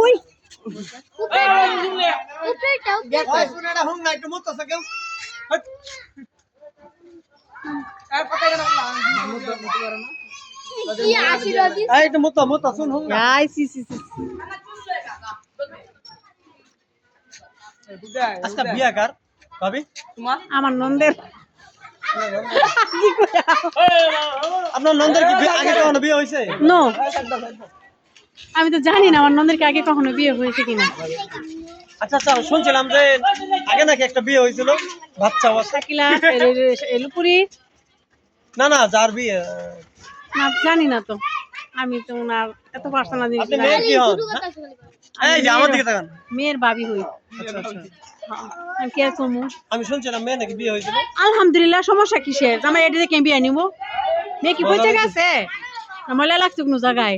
ওই আজকে বিয়া কার ভাবি তোমার আমার নন্দের আপনার নন্দের কি আগে কখনো বিয়ে হয়েছে? নো আমি তো জানি না আমার নন্দের কি আগে কখনো বিয়ে হয়েছে কিনা। আচ্ছা আচ্ছা শুনছিলাম যে আগে নাকি একটা বিয়ে হয়েছিল বাচ্চা আছে শাকিলা এলুপুরি না না যার বিয়ে না জানি না তো আমি তো ওনার এত পার্সোনাল জিনিস আপনি মেয়ের কি হন? এই যে আমার দিকে তাকান। মেয়ের ভাবি হই। আচ্ছা আচ্ছা আমি কি আর করবো? আমি শুনছিলাম মেয়ে নাকি বিয়ে হয়েছিল। আলহামদুলিল্লাহ সমস্যা কিসের? আমার এটা দেখে বিয়ে নিব মেয়ে কি পৌঁছে গেছে আমার লাগছে কোনো জায়গায়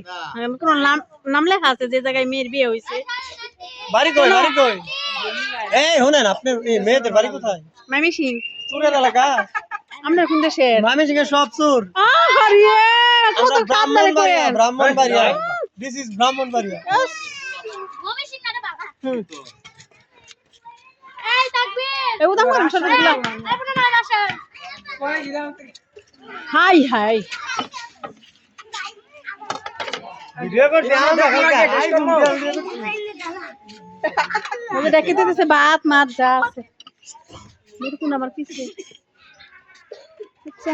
কোনো নাম লেখা আছে যে জায়গায় মেয়ের বিয়ে হয়েছে। বাড়ি কই বাড়ি কই? এই শুনেন আপনি মেয়েদের বাড়ি কোথায়? মাইমিসিং চুরের এলাকা। আমরা কোন দেশের? মাইমিসিং এর সব চুর। আরে কত ব্রাহ্মণবাড়িয়া ব্রাহ্মণবাড়িয়া দিস ইজ ব্রাহ্মণবাড়িয়া। মাইমিসিং না বাবা হুম এই তাকবীর এই উদা করুন সবগুলা আপনি না আসেন হাই হাই ভিডিও করতে আমরা ওদের ডেকে দিতেছে ভাত মাছ যা আছে দেখুন আমার পিছে আচ্ছা